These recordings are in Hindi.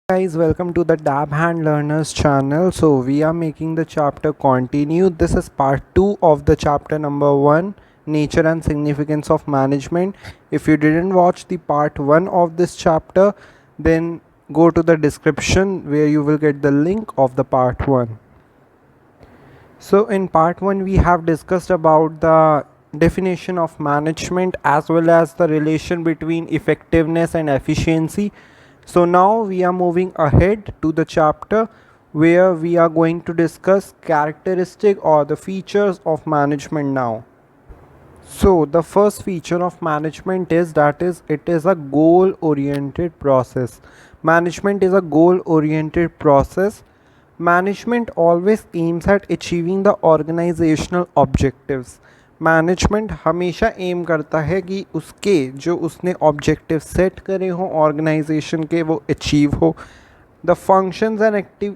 Guys, welcome to the Dab Hand Learners channel. So we are making the chapter continue. This is part 2 of the chapter number 1, nature and significance of management. If you didn't watch the part 1 of this chapter, then go to the description where you will get the link of the part 1. So in part 1 we have discussed about the definition of management as well as the relation between effectiveness and efficiency. So now we are moving ahead to the chapter where we are going to discuss characteristic or the features of management now. So the first feature of management is that it is a goal oriented process. Management is a goal oriented process. Management always aims at achieving the organizational objectives. Management हमेशा एम करता है कि उसके जो उसने ऑब्जेक्टिव सेट करे हों ऑर्गेनाइजेशन के वो अचीव हो. The functions and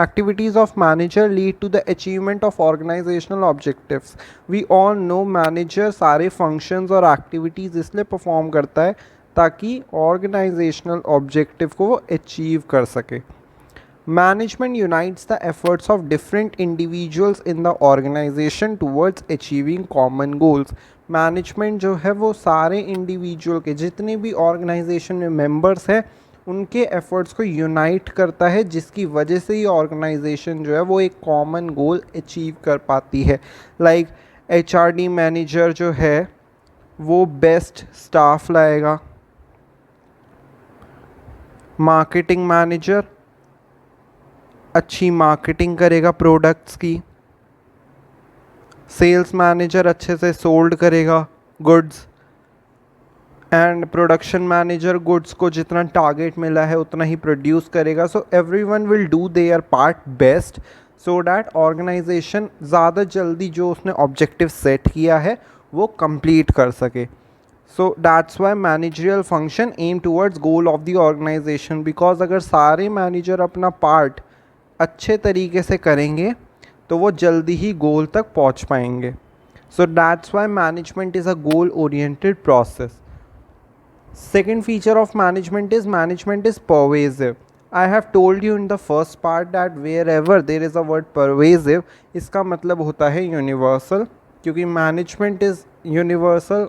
activities of manager lead to the achievement of organizational objectives. We all know manager सारे functions और activities इसलिए perform करता है ताकि organizational objective को वो achieve कर सके. Management unites the efforts of different individuals in the organization towards achieving common goals. Management जो है वो सारे individual के जितने भी organization में members हैं उनके एफर्ट्स को यूनाइट करता है जिसकी वजह से ये ऑर्गेनाइजेशन जो है वो एक कॉमन गोल अचीव कर पाती है. लाइक एचआरडी मैनेजर जो है वो बेस्ट स्टाफ लाएगा, मार्केटिंग मैनेजर अच्छी मार्केटिंग करेगा प्रोडक्ट्स की, सेल्स मैनेजर अच्छे से सोल्ड करेगा goods, and production manager goods को जितना टारगेट मिला है उतना ही प्रोड्यूस करेगा. So everyone will do their part best so that organization ज़्यादा जल्दी जो उसने ऑब्जेक्टिव सेट किया है वो कंप्लीट कर सके. So that's why managerial function aim towards goal of the organization. Because अगर सारे मैनेजर अपना पार्ट अच्छे तरीके से करेंगे तो वो जल्दी ही गोल तक पहुंच पाएंगे. सो that's Y management is a goal oriented process. Second feature of management is pervasive. I have told you in the first part that wherever there is a word pervasive इसका मतलब होता है universal, क्योंकि management is universal.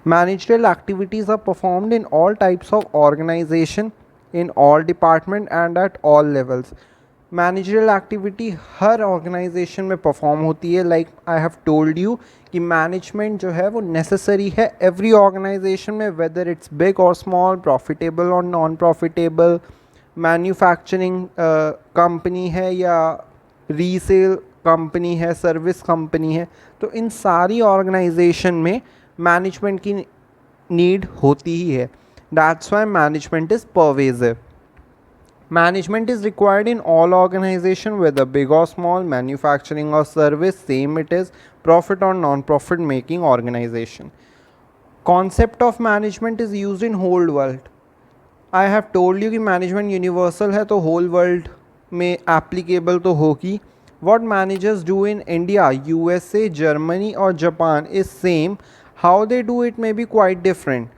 Managerial activities are performed in all types of organization, in all department and at all levels. Managerial activity हर ऑर्गेनाइजेशन में परफॉर्म होती है. Like I have told you कि मैनेजमेंट जो है वो नेसेसरी है एवरी ऑर्गेनाइजेशन में, वेदर इट्स बिग और स्मॉल, प्रॉफिटेबल और नॉन प्रॉफिटेबल, मैन्युफैक्चरिंग कंपनी है या रीसेल कंपनी है, सर्विस कंपनी है. तो इन सारी ऑर्गेनाइजेशन में मैनेजमेंट की नीड होती ही है. That's why management is pervasive. Management is required in all organization, whether big or small, manufacturing or service, same it is profit or non-profit making organization. Concept of management is used in whole world. I have told you कि management universal है तो whole world में applicable तो होगी. What managers do in India, USA, Germany or Japan is same. How they do it may be quite different.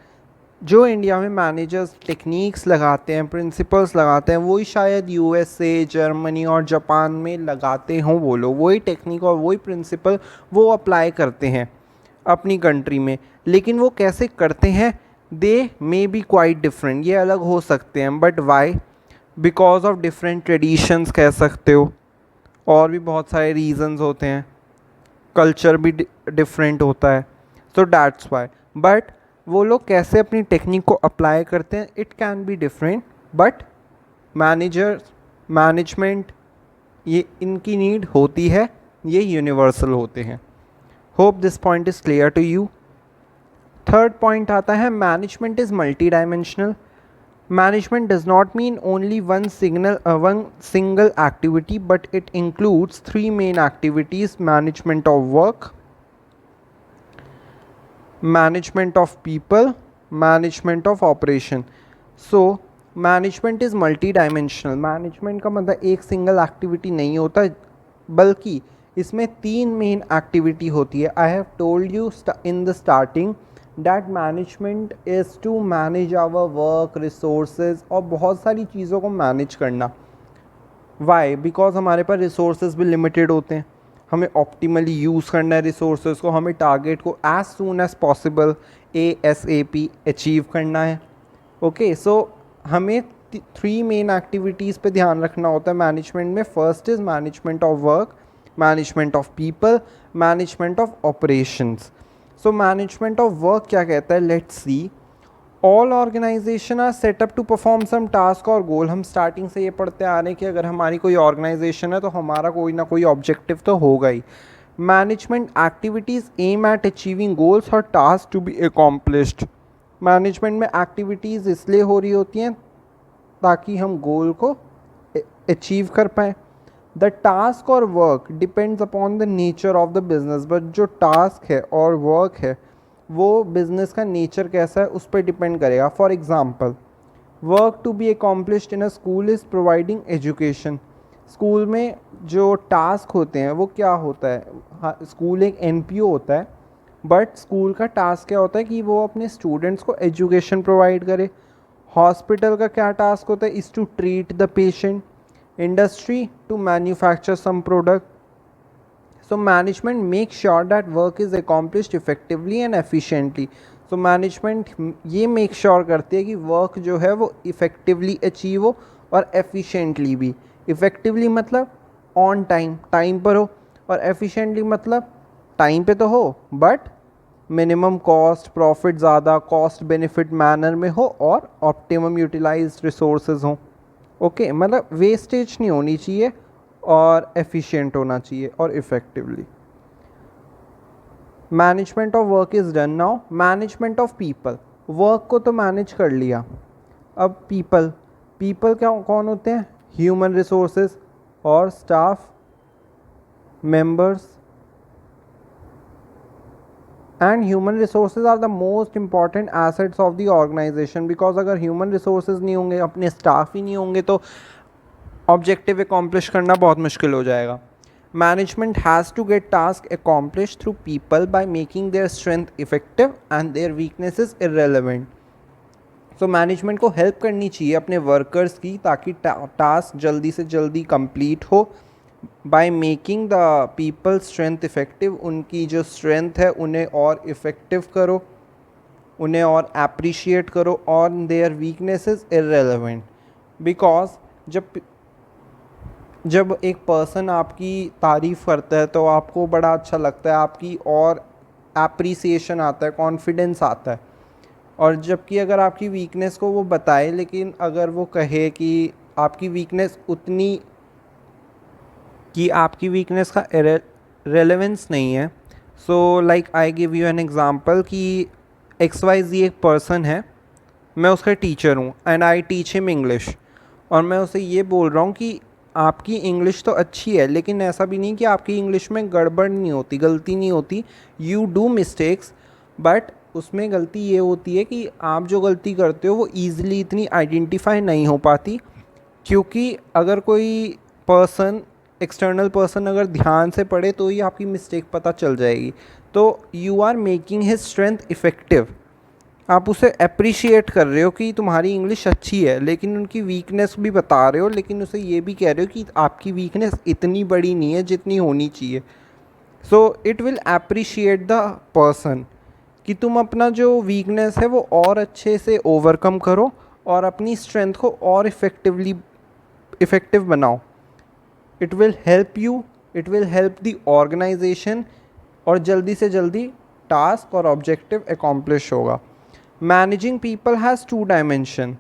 जो इंडिया में मैनेजर्स टेक्निक्स लगाते हैं, प्रिंसिपल्स लगाते हैं, वही शायद यूएसए, जर्मनी और जापान में लगाते हों वो लोग. वही टेक्निक और वही प्रिंसिपल वो अप्लाई करते हैं अपनी कंट्री में. लेकिन वो कैसे करते हैं दे मे बी क्वाइट डिफरेंट. ये अलग हो सकते हैं. But why? Because of different traditions कह सकते हो, और भी बहुत सारे रीजंस होते हैं. कल्चर भी डिफरेंट होता है. सो दैट्स वाई. बट वो लोग कैसे अपनी टेक्निक को अप्लाई करते हैं it can be different. But management ये इनकी नीड होती है, ये यूनिवर्सल होते हैं. Hope this point is clear to you. Third point आता है management is multi dimensional. Management does not mean only one single activity but it includes 3 main activities: management of work, management of people, management of operation. So management is multi-dimensional. management का मतलब एक सिंगल एक्टिविटी नहीं होता, बल्कि इसमें 3 मेन एक्टिविटी होती है. I have told you in the starting that management is to manage our work resources और बहुत सारी चीज़ों को मैनेज करना. वाई? बिकॉज हमारे पास रिसोर्सेज भी लिमिटेड होते हैं. हमें ऑप्टिमली यूज़ करना है रिसोर्सेज को. हमें टारगेट को as soon as possible ASAP achieve करना है. ओके, सो हमें 3 मेन एक्टिविटीज़ पे ध्यान रखना होता है मैनेजमेंट में. First is management of work, management of people, management of operations. So management of work क्या कहता है? Let's see. All organization are set up to perform some task और गोल. हम स्टार्टिंग से ये पढ़ते आ रहे हैं कि अगर हमारी कोई ऑर्गेनाइजेशन है तो हमारा कोई ना कोई ऑब्जेक्टिव तो होगा ही. Management activities aim at achieving goals और task to be accomplished. Management में एक्टिविटीज़ इसलिए हो रही होती हैं ताकि हम गोल को अचीव कर पाएँ. द टास्क और work depends upon the nature of the business. But जो टास्क है और वर्क है वो बिजनेस का नेचर कैसा है उस पर डिपेंड करेगा. For example, work to be accomplished in a school is providing education. School में जो टास्क होते हैं वो क्या होता है? हाँ, स्कूल एक NPO होता है, बट स्कूल का टास्क क्या होता है कि वो अपने स्टूडेंट्स को एजुकेशन प्रोवाइड करे. हॉस्पिटल का क्या टास्क होता है? Is to treat the patient. Industry to manufacture some product. So management makes sure that work is accomplished effectively and efficiently. So management ये make sure करती है कि work जो है वो effectively achieve हो और efficiently भी. Effectively मतलब on time, time पर हो, और efficiently मतलब time पे तो हो but minimum cost, profit ज़्यादा, cost benefit manner में हो और optimum utilized resources हो. ओके, मतलब wastage नहीं होनी चाहिए और एफिशिएंट होना चाहिए और effectively. Management of work is done. Now management of people. Work को तो मैनेज कर लिया, अब पीपल. पीपल क्या कौन होते हैं? ह्यूमन रिसोर्सेज और staff members. And human resources are the most important assets of the organization. Because अगर ह्यूमन रिसोर्सेज नहीं होंगे, अपने स्टाफ ही नहीं होंगे तो ऑब्जेक्टिव अकॉम्प्लिश करना बहुत मुश्किल हो जाएगा. Management has to get task accomplish through people by making their strength effective and their weaknesses irrelevant. So management को हेल्प करनी चाहिए अपने वर्कर्स की ताकि टास्क जल्दी से जल्दी कंप्लीट हो. By making the people strength effective. उनकी जो स्ट्रेंथ है उन्हें और इफ़ेक्टिव करो, उन्हें और अप्रिशिएट करो. और देयर वीकनेसेस इररेलेवेंट. बिकॉज जब एक पर्सन आपकी तारीफ़ करता है तो आपको बड़ा अच्छा लगता है, आपकी और एप्रिसिएशन आता है, कॉन्फिडेंस आता है. और जबकि अगर आपकी वीकनेस को वो बताए, लेकिन अगर वो कहे कि आपकी वीकनेस उतनी कि आपकी वीकनेस का रेलेवेंस नहीं है. So like I give you an example कि XYZ एक पर्सन है, मैं उसका टीचर हूँ and I teach him English. और मैं उसे ये बोल रहा हूँ कि आपकी इंग्लिश तो अच्छी है, लेकिन ऐसा भी नहीं कि आपकी इंग्लिश में गड़बड़ नहीं होती, गलती नहीं होती. यू डू मिस्टेक्स, बट उसमें गलती ये होती है कि आप जो गलती करते हो वो ईज़िली इतनी आइडेंटिफाई नहीं हो पाती. क्योंकि अगर कोई पर्सन, एक्सटर्नल पर्सन अगर ध्यान से पढ़े तो ही आपकी मिस्टेक पता चल जाएगी. तो you are making his strength effective. आप उसे अप्रिशिएट कर रहे हो कि तुम्हारी इंग्लिश अच्छी है, लेकिन उनकी वीकनेस भी बता रहे हो, लेकिन उसे ये भी कह रहे हो कि आपकी वीकनेस इतनी बड़ी नहीं है जितनी होनी चाहिए. So it will appreciate the person कि तुम अपना जो वीकनेस है वो और अच्छे से ओवरकम करो और अपनी स्ट्रेंथ को और इफ़ेक्टिव बनाओ. It will help you, it will help the organization और जल्दी से जल्दी टास्क और ऑब्जेक्टिव अकॉम्प्लिश होगा. Managing people has 2 dimension.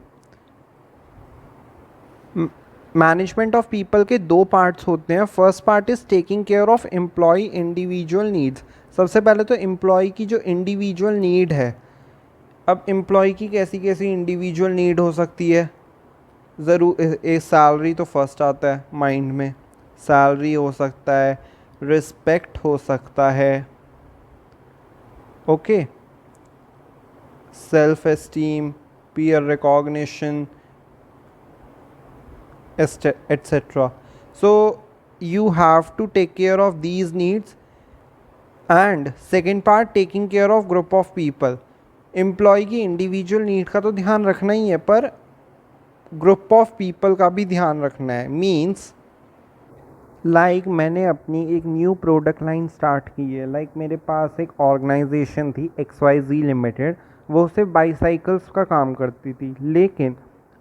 Management of people के 2 पार्ट्स होते हैं. First part is taking care of employ individual needs. सबसे पहले तो एम्प्लॉय की जो इंडिविजुअल नीड है. अब एम्प्लॉय की कैसी कैसी इंडिविजुअल नीड हो सकती है? ज़रूर एक सैलरी तो फर्स्ट आता है माइंड में. सैलरी हो सकता है, रिस्पेक्ट हो सकता है, okay, self esteem, peer recognition, etc. So you have to take care of these needs. And second part, taking care of group of people. Employ की इंडिविजुअल नीड का तो ध्यान रखना ही है, पर ग्रुप ऑफ पीपल का भी ध्यान रखना है। मीन्स लाइक मैंने अपनी एक न्यू प्रोडक्ट लाइन स्टार्ट की है। लाइक मेरे पास एक ऑर्गेनाइजेशन थी XYZ लिमिटेड, वो सिर्फ बाईसाइकिल्स का काम करती थी। लेकिन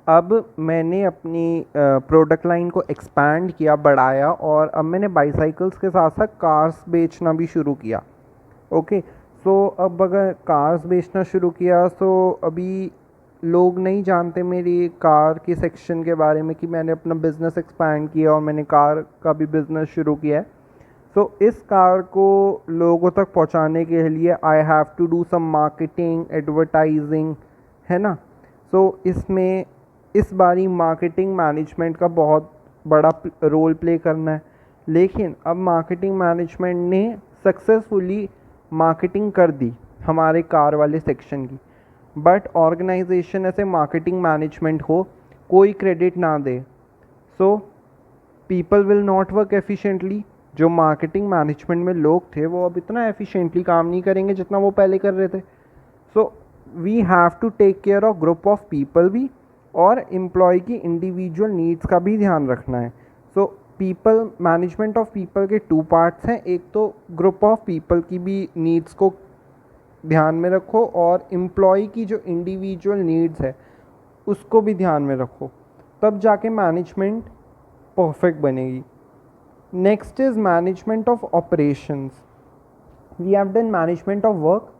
अब मैंने अपनी प्रोडक्ट लाइन को एक्सपैंड किया, बढ़ाया, और अब मैंने बाईसाइकिल्स के साथ साथ कार्स बेचना भी शुरू किया। ओके, सो अब अगर कार्स बेचना शुरू किया, तो अभी लोग नहीं जानते मेरी कार के सेक्शन के बारे में कि मैंने अपना बिज़नेस एक्सपैंड किया और मैंने कार का भी बिज़नेस शुरू किया है। सो इस कार को लोगों तक पहुंचाने के लिए I have to do some marketing, advertising, है ना। सो इसमें इस बारी मार्केटिंग मैनेजमेंट का बहुत बड़ा रोल प्ले करना है। लेकिन अब मार्केटिंग मैनेजमेंट ने सक्सेसफुली मार्केटिंग कर दी हमारे कार वाले सेक्शन की, बट ऑर्गेनाइजेशन ऐसे मार्केटिंग मैनेजमेंट को कोई क्रेडिट ना दे, so people will not work efficiently. जो मार्केटिंग मैनेजमेंट में लोग थे वो अब इतना एफिशिएंटली काम नहीं करेंगे जितना वो पहले कर रहे थे। So we have to take care of group of people भी, और एम्प्लॉय की इंडिविजुअल नीड्स का भी ध्यान रखना है। So people, management of people के टू पार्ट्स हैं। एक तो ग्रुप ऑफ पीपल की भी नीड्स को ध्यान में रखो, और एम्प्लॉय की जो इंडिविजुअल नीड्स है उसको भी ध्यान में रखो, तब जाके मैनेजमेंट परफेक्ट बनेगी। Next is management of operations. We have done management of work,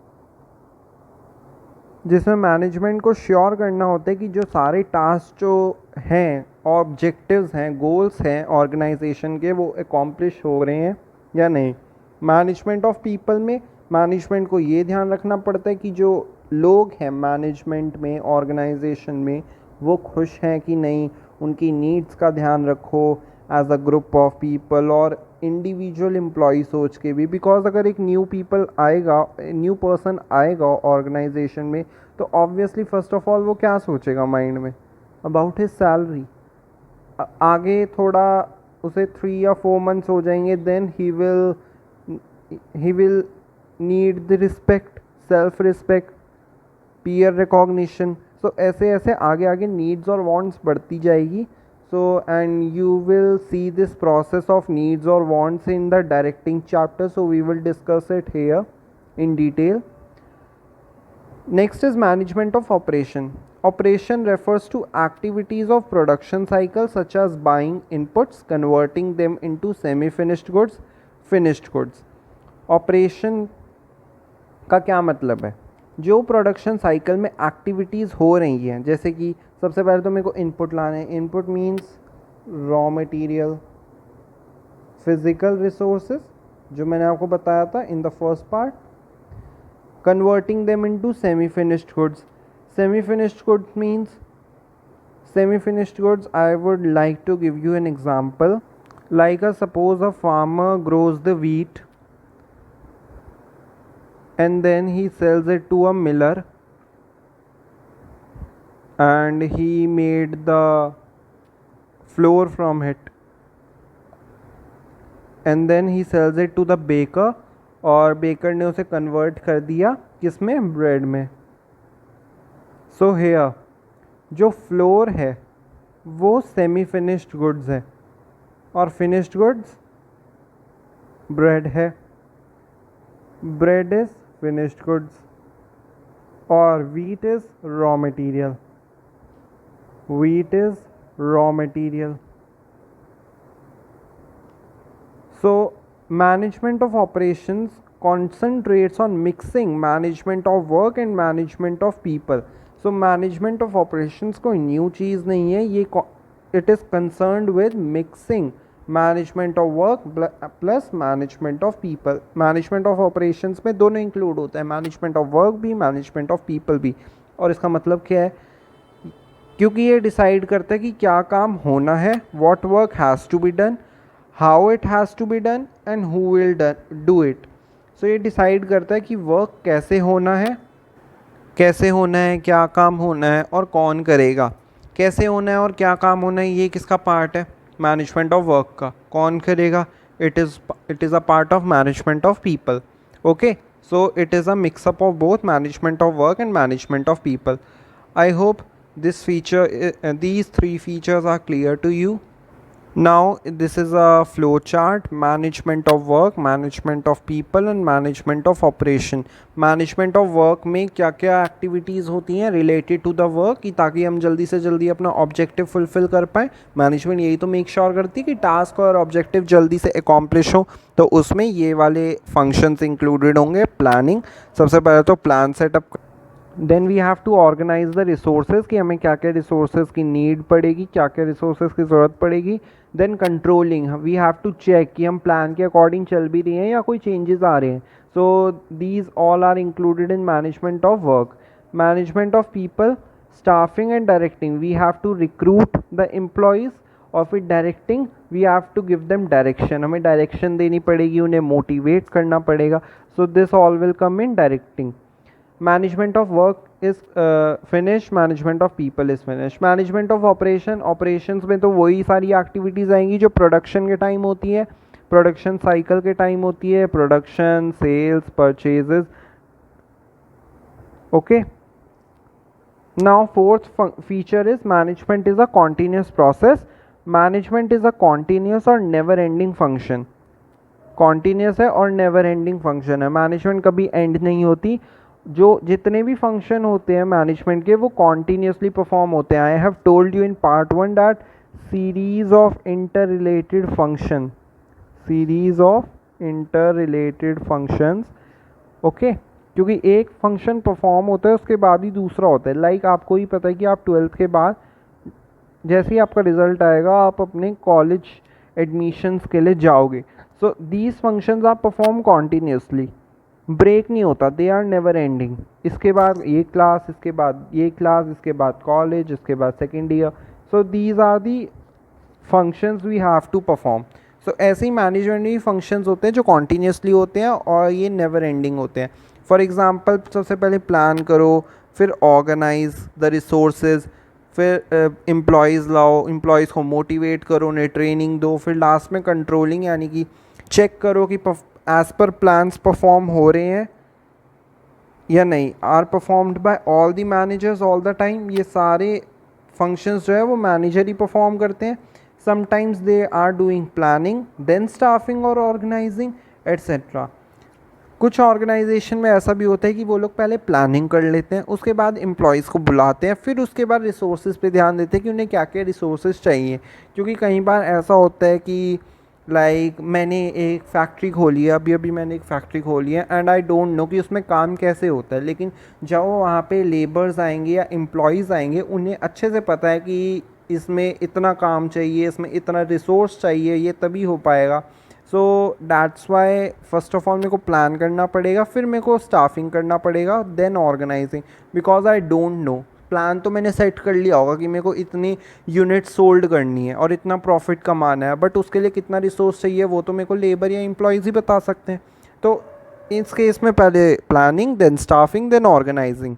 जिसमें मैनेजमेंट को श्योर करना होता है कि जो सारे टास्क जो हैं, ऑब्जेक्टिव्स हैं, गोल्स हैं ऑर्गेनाइजेशन के, वो अकॉम्प्लिश हो रहे हैं या नहीं। मैनेजमेंट ऑफ पीपल में मैनेजमेंट को ये ध्यान रखना पड़ता है कि जो लोग हैं मैनेजमेंट में, ऑर्गेनाइजेशन में, वो खुश हैं कि नहीं, उनकी नीड्स का ध्यान रखो as a group of people, और इंडिविजुअल एम्प्लॉय सोच के भी। बिकॉज अगर एक न्यू पर्सन आएगा ऑर्गेनाइजेशन में, तो ऑब्वियसली फर्स्ट ऑफ ऑल वो क्या सोचेगा माइंड में, अबाउट हिज सैलरी। आगे थोड़ा उसे 3 या 4 मंथ्स हो जाएंगे, then he will need the respect, self respect, peer recognition. So ऐसे ऐसे आगे आगे नीड्स और वांट्स बढ़ती जाएगी। So, and you will see this process of needs or wants in the directing chapter, so we will discuss it here in detail. Next is management of operation. Operation refers to activities of production cycle such as buying inputs, converting them into semi-finished goods, finished goods. Operation का क्या मतलब है? जो प्रोडक्शन साइकिल में एक्टिविटीज़ हो रही हैं, जैसे कि सबसे पहले तो मेरे को इनपुट लाने हैं। Input means raw material, physical resources, जो मैंने आपको बताया था in the first part. Converting them into semi finished goods. Semi finished goods means, semi finished goods I would like to give you an example. Like suppose a farmer grows the wheat and then he sells it to a miller and he made the flour from it, and then he sells it to the baker, और बेकर ने उसे कन्वर्ट कर दिया किसमें, ब्रेड में। सो हेयर जो फ्लोर है वो सेमी फिनिश्ड गुड्स है, और फिनिश्ड गुड्स ब्रेड है। ब्रेड इज finished goods, और wheat is raw material. Wheat is raw material. So management of operations concentrates on mixing management of work and management of people. So management of operations कोई न्यू चीज़ नहीं है, ये it is concerned with mixing management of work plus management of people. Management of operations में दोनों इंक्लूड होता है, मैनेजमेंट ऑफ वर्क भी, मैनेजमेंट ऑफ पीपल भी। और इसका मतलब क्या है, क्योंकि ये डिसाइड करता है कि क्या काम होना है, what work has to be done, how it has to be done, and who will do it. So ये डिसाइड करता है कि वर्क कैसे होना है, क्या काम होना है और कौन करेगा। कैसे होना है और क्या काम होना है, ये किसका पार्ट है, मैनेजमेंट ऑफ वर्क का। कौन करेगा, it is a part of management of people. Okay, So it is a mix up of both management of work and management of people. I hope these three features are clear to you. Now this is a flow chart: management of work, management of people and management of operation. Management of work में क्या क्या एक्टिविटीज़ होती हैं रिलेटेड टू द वर्क कि ताकि हम जल्दी से जल्दी अपना ऑब्जेक्टिव फुलफिल कर पाएँ. मैनेजमेंट यही तो मेक श्योर करती है कि टास्क और ऑब्जेक्टिव जल्दी से अकॉम्प्लिश हो. तो उसमें ये वाले फंक्शंस इंक्लूडेड होंगे. प्लानिंग, सबसे पहले तो plan set up. Then we have to organize the resources कि हमें क्या क्या रिसोर्सेज की नीड पड़ेगी, क्या क्या रिसोर्सेज की ज़रूरत पड़ेगी. Then controlling, we have to check कि हम प्लान के अकॉर्डिंग चल भी रहे हैं या कोई चेंजेस आ रहे हैं. So these all are included in management of work. Management of people, staffing and directing. We have to recruit the employees और फिर directing we have to give them direction. हमें डायरेक्शन देनी पड़ेगी, उन्हें मोटिवेट करना पड़ेगा. So this all will come in directing. Management of work is finished, management of people is finished. Management of operation, operations में तो वही सारी एक्टिविटीज़ आएंगी जो प्रोडक्शन के टाइम होती है, प्रोडक्शन साइकिल के टाइम होती है, production, sales, purchases. Okay. Now fourth feature is management is a continuous process. Management is a continuous और नेवर एंडिंग फंक्शन. कॉन्टीन्यूस है और नेवर एंडिंग फंक्शन है. मैनेजमेंट कभी एंड नहीं होती. जो जितने भी फंक्शन होते हैं मैनेजमेंट के वो कॉन्टीन्यूसली परफॉर्म होते हैं. आई have told you in part 1 that series of inter related functions. Okay. क्योंकि एक फंक्शन परफॉर्म होता है उसके बाद ही दूसरा होता है. लाइक आपको ही पता है कि आप 12th के बाद जैसे ही आपका रिजल्ट आएगा आप अपने कॉलेज एडमिशन्स के लिए जाओगे. सो दीज फंक्शंस आप परफॉर्म कॉन्टीन्यूसली, ब्रेक नहीं होता. They are never ending. इसके बाद ये क्लास, इसके बाद ये क्लास, इसके बाद कॉलेज, इसके बाद second year. So these are the functions we have to perform. So ऐसे ही मैनेजमेंट में फंक्शंस होते हैं जो कॉन्टीन्यूसली होते हैं और ये नेवर एंडिंग होते हैं. फॉर एग्जांपल सबसे पहले प्लान करो, फिर ऑर्गेनाइज द रिसोर्सेज, फिर एम्प्लॉयज़ लाओ, एम्प्लॉयज़ को मोटिवेट करो, उन्हें ट्रेनिंग दो, फिर लास्ट में कंट्रोलिंग यानी कि चेक करो कि एज पर प्लान्स परफॉर्म हो रहे हैं या नहीं. Are performed by all the managers all the time. ये सारे फंक्शंस जो है वो मैनेजर ही परफॉर्म करते हैं. Sometimes they are doing planning, then staffing और ऑर्गेनाइजिंग एट्सेट्रा. कुछ ऑर्गेनाइजेशन में ऐसा भी होता है कि वो लोग पहले प्लानिंग कर लेते हैं, उसके बाद एम्प्लॉयज़ को बुलाते हैं, फिर उसके बाद रिसोर्सेज पे ध्यान देते हैं कि उन्हें क्या क्या रिसोर्सेज चाहिए. क्योंकि कई बार ऐसा होता है कि लाइक मैंने एक फैक्ट्री खोली है, अभी मैंने एक फैक्ट्री खोली है एंड आई डोंट नो कि उसमें काम कैसे होता है. लेकिन जब वहाँ पे लेबर्स आएंगे या एम्प्लॉयज़ आएंगे उन्हें अच्छे से पता है कि इसमें इतना काम चाहिए, इसमें इतना रिसोर्स चाहिए, ये तभी हो पाएगा. सो that's Y first of all मेरे को प्लान करना पड़ेगा, फिर मेरे को स्टाफिंग करना पड़ेगा, then organizing. Because I don't know. Plan तो मैंने सेट कर लिया होगा कि मेरे को इतनी यूनिट सोल्ड करनी है और इतना प्रॉफिट कमाना है, बट उसके लिए कितना रिसोर्स चाहिए वो तो मेरे को लेबर या एम्प्लॉयज़ ही बता सकते हैं. तो इस केस में पहले planning, then staffing, then organizing.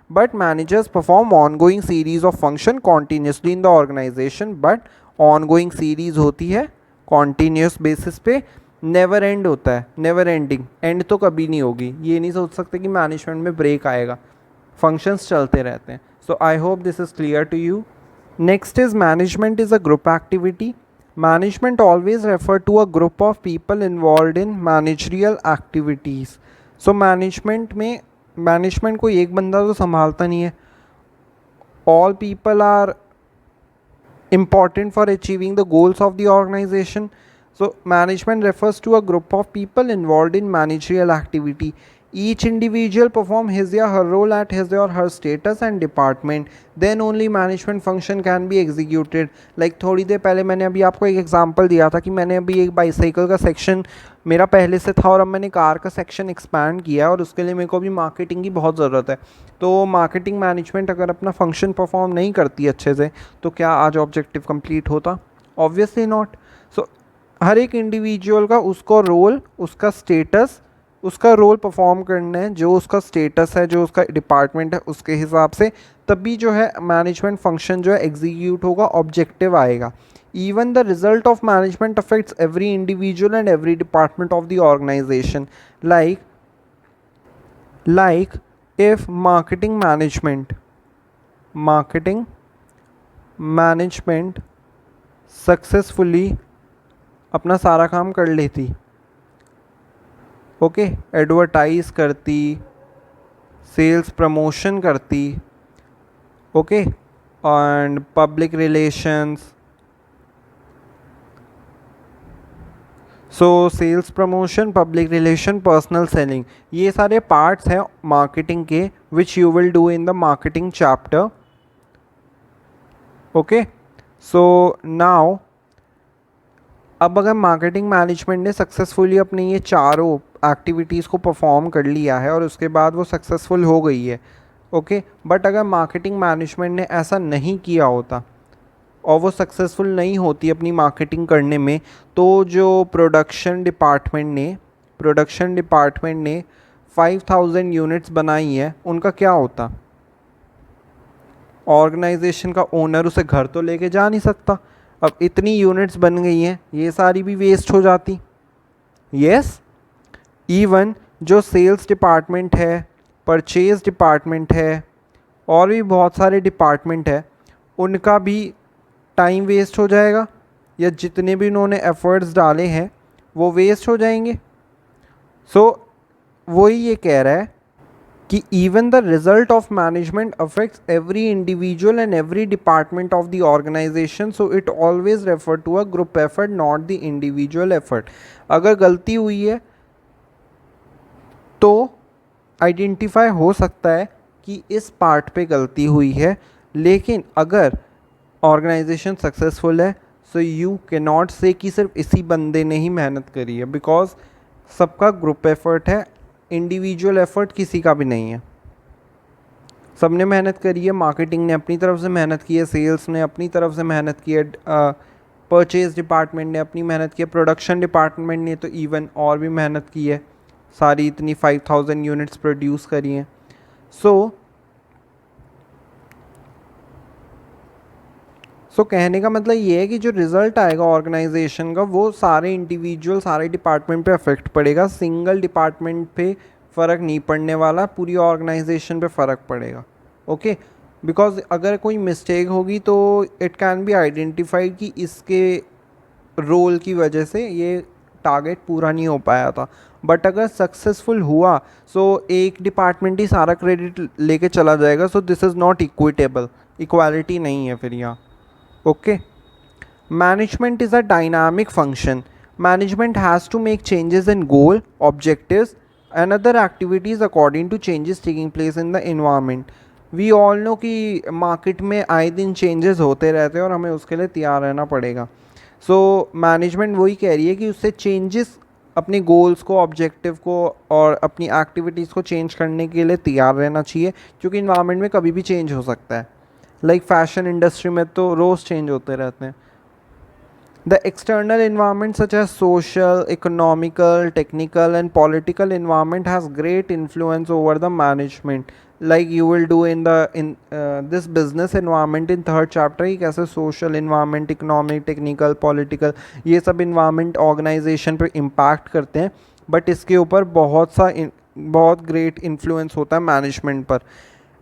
But managers perform ongoing series of function continuously in the organization. But ongoing series होती है कॉन्टीन्यूस बेसिस पे, नेवर एंड होता है, नेवर एंडिंग. एंड तो कभी नहीं होगी. ये नहीं सोच सकते कि मैनेजमेंट में ब्रेक आएगा. फंक्शंस चलते रहते हैं. So I hope this is clear to you. Next is management is a group activity. Management always refer to a group of people involved in managerial activities. So management को एक बंदा तो संभालता नहीं है. All people are important for achieving the goals of the organization. So management refers to a group of people involved in managerial activity. Each individual perform his or her role at his or her status and department. Then only management function can be executed. Like थोड़ी देर पहले मैंने अभी आपको एक एग्जांपल दिया था कि मैंने अभी एक बाईसाइकिल का सेक्शन मेरा पहले से था और अब मैंने कार का सेक्शन एक्सपैंड किया और उसके लिए मेरे को भी मार्केटिंग की बहुत ज़रूरत है. तो मार्केटिंग मैनेजमेंट अगर अपना फंक्शन परफॉर्म नहीं करती अच्छे से तो क्या आज ऑब्जेक्टिव कंप्लीट होता? Obviously not. सो हर एक इंडिविजुअल का उसको रोल, उसका स्टेटस, उसका रोल परफॉर्म करना है. जो उसका स्टेटस है, जो उसका डिपार्टमेंट है, उसके हिसाब से तभी जो है मैनेजमेंट फंक्शन जो है एग्जीक्यूट होगा, ऑब्जेक्टिव आएगा. Even the result of management affects every individual and every department of the organization. Like Like if marketing management successfully अपना सारा काम कर लेती, ओके, एडवर्टाइज करती, सेल्स प्रमोशन करती, okay, and public relations, so sales promotion, public relation, personal selling, ये सारे पार्ट्स हैं मार्केटिंग के which you will do in the marketing chapter, okay. So now अब अगर मार्केटिंग मैनेजमेंट ने सक्सेसफुली अपने ये चारों एक्टिविटीज़ को परफॉर्म कर लिया है और उसके बाद वो सक्सेसफुल हो गई है, ओके, बट अगर मार्केटिंग मैनेजमेंट ने ऐसा नहीं किया होता और वो सक्सेसफुल नहीं होती अपनी मार्केटिंग करने में, तो जो प्रोडक्शन डिपार्टमेंट ने 5000 यूनिट्स बनाई है उनका क्या होता? ऑर्गेनाइजेशन का ओनर उसे घर तो लेके जा नहीं सकता। अब इतनी यूनिट्स बन गई हैं, ये सारी भी वेस्ट हो जाती। यस, इवन जो सेल्स डिपार्टमेंट है, परचेज डिपार्टमेंट है और भी बहुत सारे डिपार्टमेंट है, उनका भी टाइम वेस्ट हो जाएगा, या जितने भी उन्होंने एफर्ट्स डाले हैं वो वेस्ट हो जाएंगे। सो वही ये कह रहा है कि even the result of management affects every individual and every department of the organization, so it always refer to a group effort, not the individual effort। अगर गलती हुई है तो आइडेंटिफाई हो सकता है कि इस पार्ट पे गलती हुई है, लेकिन अगर ऑर्गेनाइजेशन सक्सेसफुल है सो यू कैन नॉट से कि सिर्फ इसी बंदे ने ही मेहनत करी है, बिकॉज सबका ग्रुप एफर्ट है, इंडिविजुअल एफर्ट किसी का भी नहीं है। सबने मेहनत करी है, मार्केटिंग ने अपनी तरफ से मेहनत की है, सेल्स ने अपनी तरफ से मेहनत की है, परचेज डिपार्टमेंट ने अपनी मेहनत की है, प्रोडक्शन डिपार्टमेंट ने तो इवन और भी मेहनत की है, सारी इतनी 5000 यूनिट्स प्रोड्यूस करी हैं। सो कहने का मतलब ये है कि जो रिज़ल्ट आएगा ऑर्गेनाइजेशन का वो सारे इंडिविजुअल, सारे डिपार्टमेंट पे अफेक्ट पड़ेगा, सिंगल डिपार्टमेंट पे फ़र्क नहीं पड़ने वाला, पूरी ऑर्गेनाइजेशन पे फ़र्क पड़ेगा, ओके। बिकॉज अगर कोई मिस्टेक होगी तो इट कैन बी आइडेंटिफाइड कि इसके रोल की वजह से ये टारगेट पूरा नहीं हो पाया था, बट अगर सक्सेसफुल हुआ सो एक डिपार्टमेंट ही सारा क्रेडिट लेके चला जाएगा, सो this is not equitable, equality नहीं है फिर यहाँ, okay। Management is a dynamic function. Management has to make changes in goal, objectives and other activities according to changes taking place in the environment। We all know कि मार्केट में आए दिन चेंजेस होते रहते हैं और हमें उसके लिए तैयार रहना पड़ेगा। सो मैनेजमेंट वही कह रही है कि उससे चेंजेस, अपने गोल्स को, ऑब्जेक्टिव को और अपनी एक्टिविटीज़ को चेंज करने के लिए तैयार रहना चाहिए, क्योंकि इन्वायरमेंट में कभी भी चेंज हो सकता है। लाइक फैशन इंडस्ट्री में तो रोज़ चेंज होते रहते हैं। The external environment such as social, economical, technical and political environment has great influence over the management, like you will do in this business environment in third chapter कि कैसे social environment, economic, technical, political ये सब environment organization पे impact करते हैं, बट इसके ऊपर बहुत great influence होता है management पर।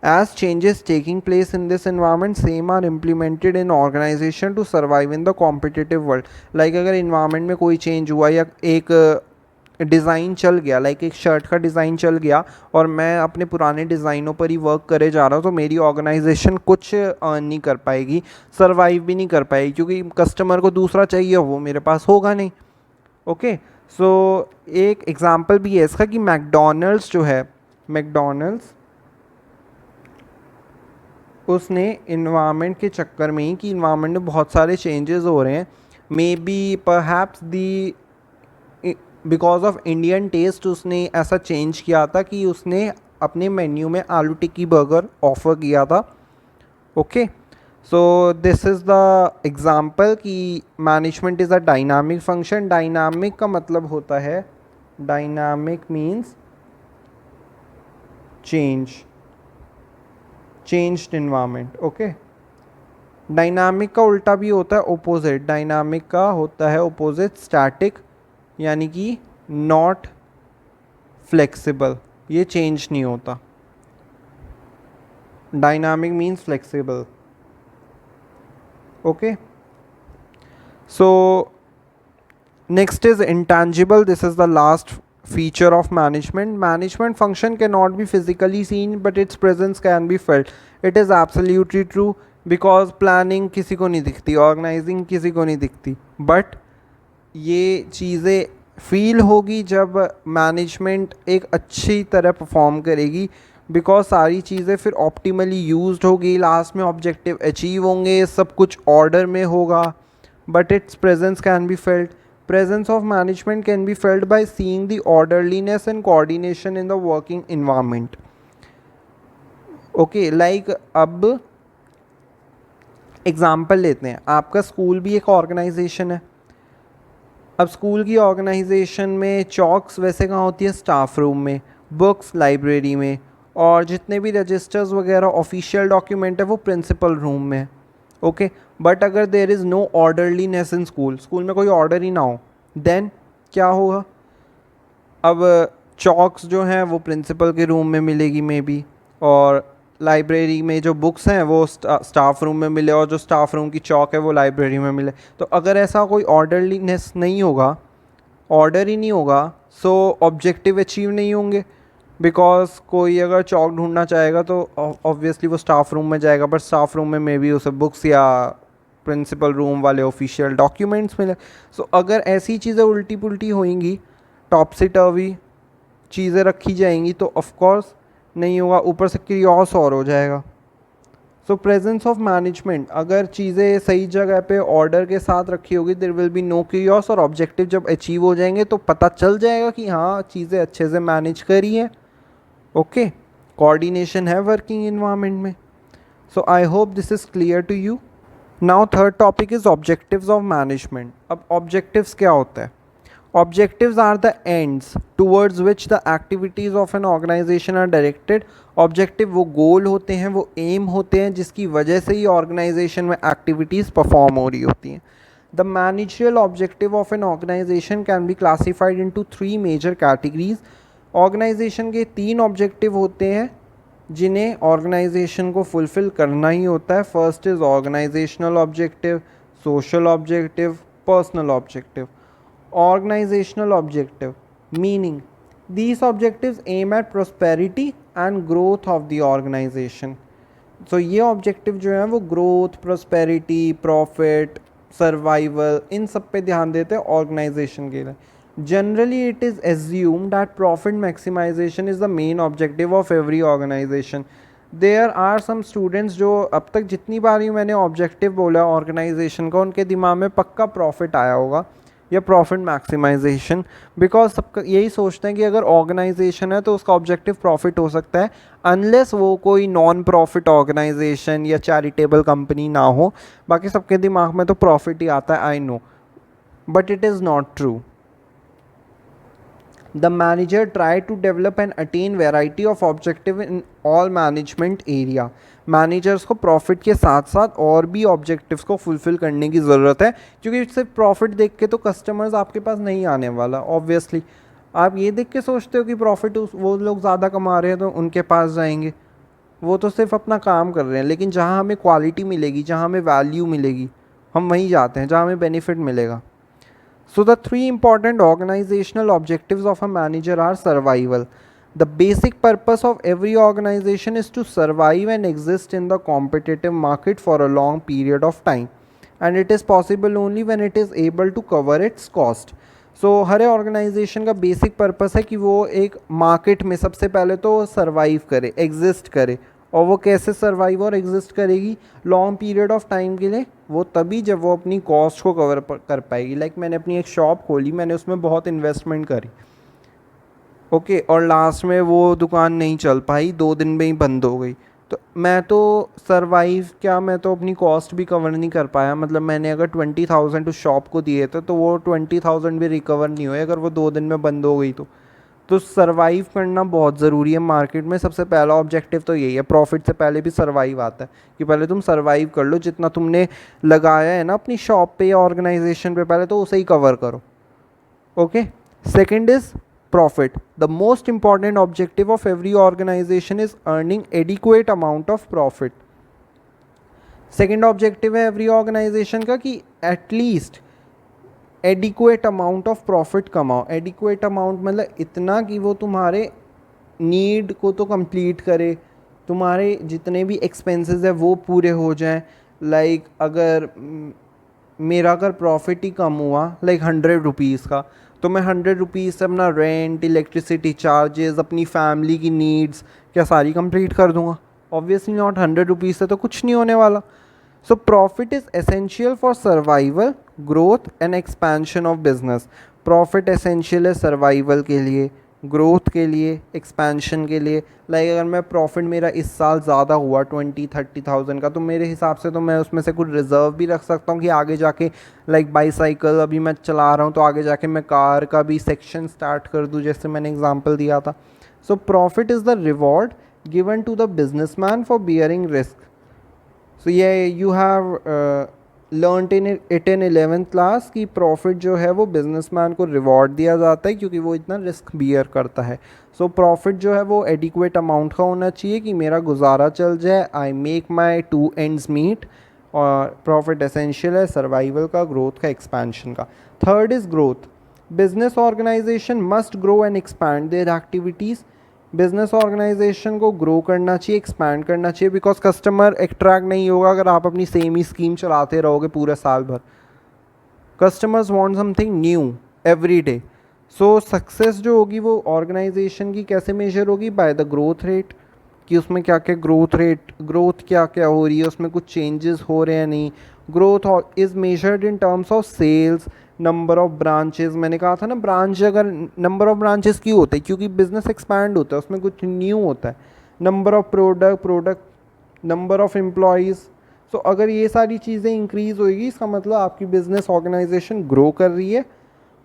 As changes taking place in this environment, same are implemented in organization to survive in the competitive world। like अगर environment में कोई change हुआ या एक डिज़ाइन चल गया, लाइक एक शर्ट का डिज़ाइन चल गया और मैं अपने पुराने डिज़ाइनों पर ही वर्क करे जा रहा हूँ, तो मेरी ऑर्गेनाइजेशन कुछ अर्न नहीं कर पाएगी, सर्वाइव भी नहीं कर पाएगी, क्योंकि कस्टमर को दूसरा चाहिए वो मेरे पास होगा नहीं, ओके। सो एक एग्जांपल भी है इसका कि मैकडोनल्ड्स जो है, मैकडोनल्ड्स उसने इन्वायरमेंट के चक्कर में ही, कि इन्वायरमेंट में बहुत सारे चेंजेस हो रहे हैं, may be perhaps the because of Indian taste, उसने ऐसा चेंज किया था कि उसने अपने मेन्यू में आलू टिक्की बर्गर ऑफ़र किया था, okay. So this is the example कि management is a dynamic function. Dynamic का मतलब होता है, dynamic means changed environment, okay. Dynamic का उल्टा भी होता है ओपोजिट, डायनामिक का होता है ओपोजिट स्टैटिक, यानी कि नॉट फ्लेक्सिबल ये चेंज नहीं होता. Dynamic means flexible. Okay. So next is intangible. This is the last feature of management. Management function cannot be physically seen, but its presence can be felt. It is absolutely true because planning किसी को नहीं दिखती, organizing किसी को नहीं दिखती, but ये चीज़ें फील होगी जब मैनेजमेंट एक अच्छी तरह परफॉर्म करेगी, बिकॉज सारी चीज़ें फिर ऑप्टिमली यूज्ड होगी, लास्ट में ऑब्जेक्टिव अचीव होंगे, सब कुछ ऑर्डर में होगा. But it's presence can be felt. Presence of management can be felt by seeing the orderliness and coordination in the working environment. Okay, like अब एग्जाम्पल लेते हैं. आपका स्कूल भी एक ऑर्गेनाइजेशन है. अब स्कूल की ऑर्गेनाइजेशन में चॉक्स वैसे कहाँ होती है? स्टाफ रूम में, बुक्स लाइब्रेरी में, और जितने भी रजिस्टर्स वगैरह ऑफिशियल डॉक्यूमेंट है वो प्रिंसिपल रूम में. ओके, बट अगर there is no orderliness in school, school में कोई ऑर्डर ही ना हो, देन क्या होगा? अब चॉक्स जो हैं वो प्रिंसिपल के रूम में मिलेगी मे बी, और लाइब्रेरी में जो बुक्स हैं वो स्टाफ रूम में मिले, और जो स्टाफ रूम की चॉक है वो लाइब्रेरी में मिले. तो अगर ऐसा कोई ऑर्डरलीनेस नहीं होगा, ऑर्डर ही नहीं होगा, सो ऑब्जेक्टिव अचीव नहीं होंगे. बिकॉज कोई अगर चौक ढूंढना चाहेगा तो ऑब्वियसली वो स्टाफ रूम में जाएगा, बट स्टाफ रूम में मे बी उसे बुक्स या प्रिंसिपल रूम वाले ऑफिशियल डॉक्यूमेंट्स मिले. सो अगर ऐसी चीज़ें उल्टी पुल्टी होएंगी, टॉपसी टर्वी चीज़ें रखी जाएंगी, तो ऑफकोर्स नहीं होगा, ऊपर से क्रियोस और हो जाएगा. सो प्रेजेंस ऑफ मैनेजमेंट, अगर चीज़ें सही जगह पे ऑर्डर के साथ रखी होगी, देयर विल बी नो क्रियोस, और ऑब्जेक्टिव जब अचीव हो जाएंगे तो पता चल जाएगा कि हाँ चीज़ें अच्छे से मैनेज करी हैं. ओके, कोऑर्डिनेशन है वर्किंग इन्वायरमेंट में. So I hope this is clear to you. Now third topic is objectives of management. अब ऑब्जेक्टिव्स क्या होता है? Objectives are the ends towards which the activities of an organization are directed. Objective वो गोल होते हैं, वो एम होते हैं जिसकी वजह से ही ऑर्गेनाइजेशन में एक्टिविटीज़ परफॉर्म हो रही होती हैं. The managerial objective of an organization can be classified into three major categories. Organization के 3 ऑब्जेक्टिव होते हैं जिन्हें ऑर्गेनाइजेशन को फुलफ़िल करना ही होता है. First is organizational objective, social objective, personal objective. Organizational objective, meaning these objectives aim at prosperity and growth of the organization. So ये objective जो है वो growth, prosperity, profit, survival, इन सब पे ध्यान देते हैं organization के लिए. Generally it is assumed that profit maximization is the main objective of every organization. There are some students जो अब तक जितनी बार ही मैंने objective बोला organization का, उनके दिमाग में पक्का profit आया होगा या प्रॉफिट मैक्सिमाइजेशन, बिकॉज सबका यही सोचते हैं कि अगर ऑर्गेनाइजेशन है तो उसका ऑब्जेक्टिव प्रॉफिट हो सकता है, अनलेस वो कोई नॉन प्रॉफिट ऑर्गेनाइजेशन या चैरिटेबल कंपनी ना हो. बाकी सबके दिमाग में तो प्रॉफिट ही आता है, I know, but it is not true. The manager try to develop and attain variety of objective in all management area. Managers को प्रॉफिट के साथ साथ और भी ऑब्जेक्टिव्स को फुलफ़िल करने की ज़रूरत है, क्योंकि सिर्फ प्रॉफिट देख के तो कस्टमर्स आपके पास नहीं आने वाला. ऑब्वियसली आप ये देख के सोचते हो कि प्रॉफिट वो लोग ज़्यादा कमा रहे हैं तो उनके पास जाएंगे, वो तो सिर्फ अपना काम कर रहे हैं. लेकिन जहाँ हमें क्वालिटी मिलेगी, जहाँ हमें वैल्यू मिलेगी, हम वहीं जाते हैं जहाँ हमें बेनिफिट मिलेगा. So the 3 important organizational objectives of a manager are survival. The basic purpose of every organization is to survive and exist in the competitive market for a long period of time, and it is possible only when it is able to cover its cost. So her organisation का बेसिक पर्पस है कि वो एक मार्केट में सबसे पहले तो सर्वाइव करे, एग्जिस्ट करे. और वो कैसे सर्वाइव और एग्जिस्ट करेगी लॉन्ग पीरियड ऑफ टाइम के लिए? वो तभी जब वो अपनी कॉस्ट को कवर कर पाएगी. लाइक मैंने अपनी एक शॉप खोली, मैंने उसमें बहुत इन्वेस्टमेंट करी, ओके, और लास्ट में वो दुकान नहीं चल पाई, 2 दिन में ही बंद हो गई. तो मैं तो सर्वाइव क्या, मैं तो अपनी कॉस्ट भी कवर नहीं कर पाया. मतलब मैंने अगर 20,000 उस शॉप को दिए थे तो वो 20,000 भी रिकवर नहीं हुए अगर वो 2 दिन में बंद हो गई. तो सर्वाइव करना बहुत ज़रूरी है मार्केट में. सबसे पहला ऑब्जेक्टिव तो यही है. प्रॉफिट से पहले भी सर्वाइव आता है कि पहले तुम सर्वाइव कर लो, जितना तुमने लगाया है ना अपनी शॉप पे या ऑर्गेनाइजेशन पे, पहले तो उसे ही कवर करो. Okay, second is profit. The most important objective of every organization is earning adequate amount of profit. Second objective है एवरी ऑर्गेनाइजेशन का कि at least adequate amount of profit कमाओ. एडिक्वेट अमाउंट मतलब इतना कि वो तुम्हारे नीड को तो कंप्लीट करे, तुम्हारे जितने भी एक्सपेंसेस है वो पूरे हो जाएं. लाइक अगर मेरा अगर प्रॉफिट ही कम हुआ लाइक 100 रुपीज़ का, तो मैं 100 रुपीज़ से अपना रेंट, इलेक्ट्रिसिटी चार्जेस, अपनी फैमिली की नीड्स क्या सारी कंप्लीट कर दूंगा? Obviously not. 100 रुपीज़ से तो कुछ नहीं होने वाला. So profit is essential for survival, growth and expansion of business. Profit essential है सर्वाइवल के लिए, ग्रोथ के लिए, एक्सपेंशन के लिए. लाइक अगर मैं प्रॉफिट मेरा इस साल ज़्यादा हुआ 20-30,000 का, तो मेरे हिसाब से तो मैं उसमें से कुछ रिज़र्व भी रख सकता हूँ कि आगे जाके लाइक बाईसाइकिल अभी मैं चला रहा हूँ तो आगे जाके मैं कार का भी सेक्शन स्टार्ट कर दूँ, जैसे मैंने एग्जांपल दिया था. So profit is the reward given to the businessman for bearing risk. So yeah, you have learnt in it in 11th class कि प्रॉफिट जो है वो बिजनेसमैन को रिवॉर्ड दिया जाता है क्योंकि वो इतना रिस्क बियर करता है. सो प्रॉफिट जो है वो एडिक्वेट अमाउंट का होना चाहिए कि मेरा गुजारा चल जाए, I make my 2 ends meet. और प्रॉफिट एसेंशियल है सर्वाइवल का, ग्रोथ का, एक्सपेंशन का. Third is growth. Business organization must grow and expand their activities. Business organization को ग्रो करना चाहिए, एक्सपैंड करना चाहिए, बिकॉज कस्टमर अट्रैक्ट नहीं होगा अगर आप अपनी सेम ही स्कीम चलाते रहोगे पूरे साल भर. Customers want something new every day. सो सक्सेस जो होगी वो ऑर्गेनाइजेशन की कैसे मेजर होगी? बाय द ग्रोथ रेट, कि उसमें क्या क्या ग्रोथ क्या क्या हो रही है, उसमें कुछ चेंजेस हो रहे हैं नहीं. Growth is measured in terms of sales, number of branches. मैंने कहा था ना, ब्रांच अगर नंबर ऑफ ब्रांचेस क्यों होते हैं? क्योंकि बिजनेस एक्सपैंड होता है, उसमें कुछ न्यू होता है. Number of product, number of employees. So अगर ये सारी चीज़ें इंक्रीज़ होगी, इसका मतलब आपकी बिजनेस ऑर्गेनाइजेशन ग्रो कर रही है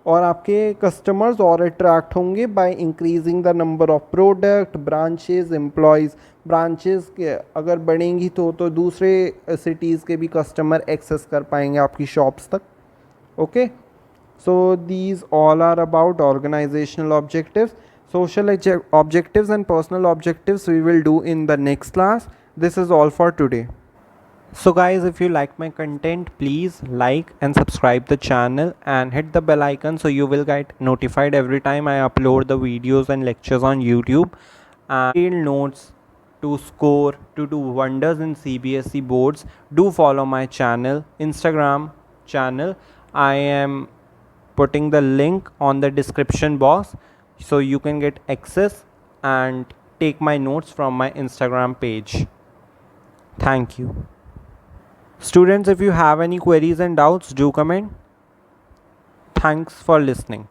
और आपके कस्टमर्स और अट्रैक्ट होंगे by increasing the number of product, branches, employees. Branches के अगर बढ़ेंगी तो दूसरे सिटीज़ के भी कस्टमर एक्सेस कर पाएंगे आपकी शॉप्स तक. Okay, so these all are about organizational objectives. Social objectives and personal objectives we will do in the next class. This is all for today. So guys, if you like my content, please like and subscribe the channel and hit the bell icon so you will get notified every time I upload the videos and lectures on YouTube. And detailed notes to score, to do wonders in CBSE boards, do follow my channel, Instagram channel. I am putting the link on the description box so you can get access and take my notes from my Instagram page. Thank you. Students, if you have any queries and doubts, do comment. Thanks for listening.